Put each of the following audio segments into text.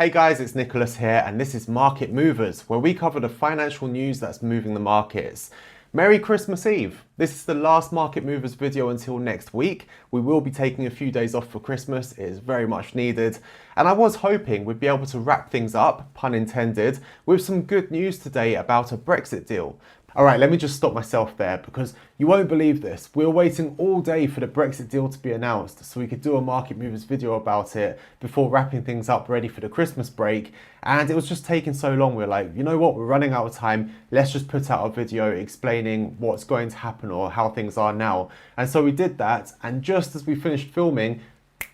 Hey guys, it's Nicholas here, and this is Market Movers, where we cover the financial news that's moving the markets. Merry Christmas Eve! This is the last Market Movers video until next week. We will be taking a few days off for Christmas. It is very much needed. And I was hoping we'd be able to wrap things up, pun intended, with some good news today about a Brexit deal. Alright, let me just stop myself there because you won't believe this. We were waiting all day for the Brexit deal to be announced so we could do a Market Movers video about it before wrapping things up ready for the Christmas break. And it was just taking so long. We were like, you know what, we're running out of time. Let's just put out a video explaining what's going to happen or how things are now. And so we did that, and just as we finished filming,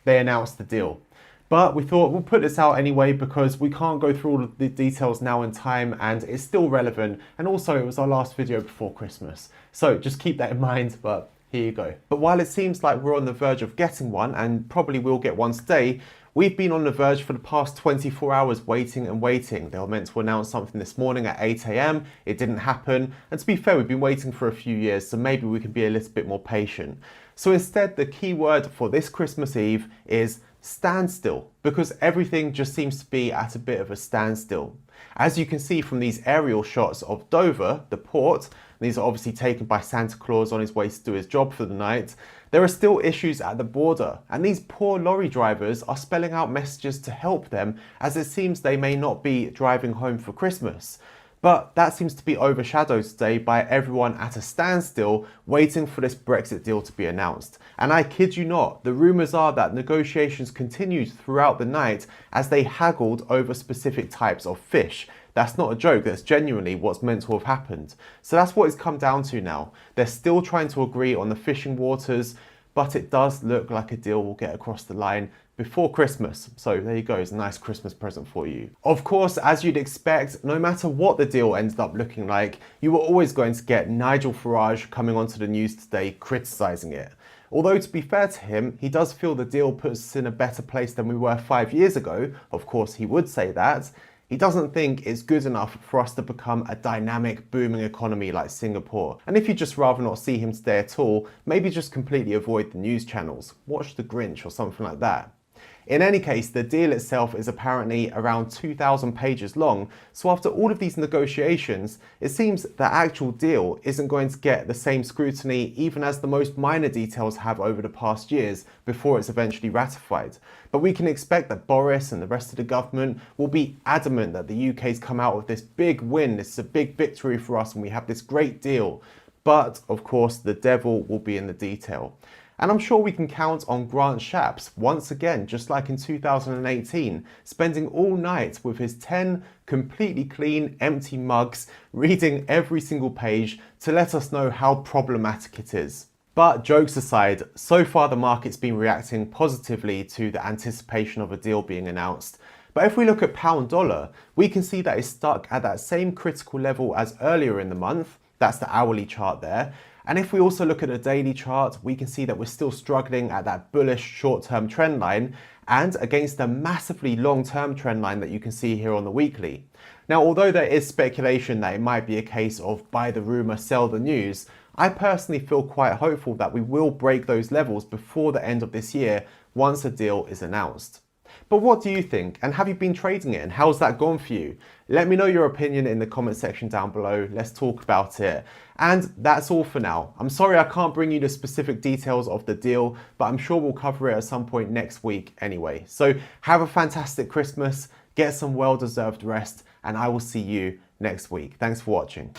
they announced the deal. But we thought we'll put this out anyway because we can't go through all of the details now in time, and it's still relevant, and also it was our last video before Christmas. So just keep that in mind, but here you go. But while it seems like we're on the verge of getting one, and probably will get one today, we've been on the verge for the past 24 hours waiting and waiting. They were meant to announce something this morning at 8 AM. It didn't happen. And to be fair, we've been waiting for a few years, so maybe we can be a little bit more patient. So instead, the key word for this Christmas Eve is standstill, because everything just seems to be at a bit of a standstill. As you can see from these aerial shots of Dover, the port, these are obviously taken by Santa Claus on his way to do his job for the night, there are still issues at the border, and these poor lorry drivers are spelling out messages to help them, as it seems they may not be driving home for Christmas. But that seems to be overshadowed today by everyone at a standstill waiting for this Brexit deal to be announced. And I kid you not, the rumours are that negotiations continued throughout the night as they haggled over specific types of fish. That's not a joke, that's genuinely what's meant to have happened. So that's what it's come down to now. They're still trying to agree on the fishing waters, but it does look like a deal will get across the line before Christmas. So there you go, it's a nice Christmas present for you. Of course, as you'd expect, no matter what the deal ended up looking like, you were always going to get Nigel Farage coming onto the news today criticising it. Although to be fair to him, he does feel the deal puts us in a better place than we were 5 years ago. Of course, he would say that. He doesn't think it's good enough for us to become a dynamic, booming economy like Singapore. And if you'd just rather not see him today at all, maybe just completely avoid the news channels. Watch The Grinch or something like that. In any case, the deal itself is apparently around 2,000 pages long, so after all of these negotiations, it seems the actual deal isn't going to get the same scrutiny even as the most minor details have over the past years before it's eventually ratified. But we can expect that Boris and the rest of the government will be adamant that the UK's come out with this big win, this is a big victory for us and we have this great deal. But of course, the devil will be in the detail. And I'm sure we can count on Chaps, once again, just like in 2018, spending all night with his 10 completely clean, empty mugs, reading every single page to let us know how problematic it is. But jokes aside, so far the market's been reacting positively to the anticipation of a deal being announced. But if we look at pound dollar, we can see that it's stuck at that same critical level as earlier in the month. That's the hourly chart there. And if we also look at a daily chart, we can see that we're still struggling at that bullish short-term trend line and against a massively long-term trend line that you can see here on the weekly. Now, although there is speculation that it might be a case of buy the rumor, sell the news, I personally feel quite hopeful that we will break those levels before the end of this year once a deal is announced. But what do you think? And have you been trading it? And how's that gone for you? Let me know your opinion in the comment section down below. Let's talk about it. And that's all for now. I'm sorry I can't bring you the specific details of the deal, but I'm sure we'll cover it at some point next week anyway. So have a fantastic Christmas, get some well-deserved rest, and I will see you next week. Thanks for watching.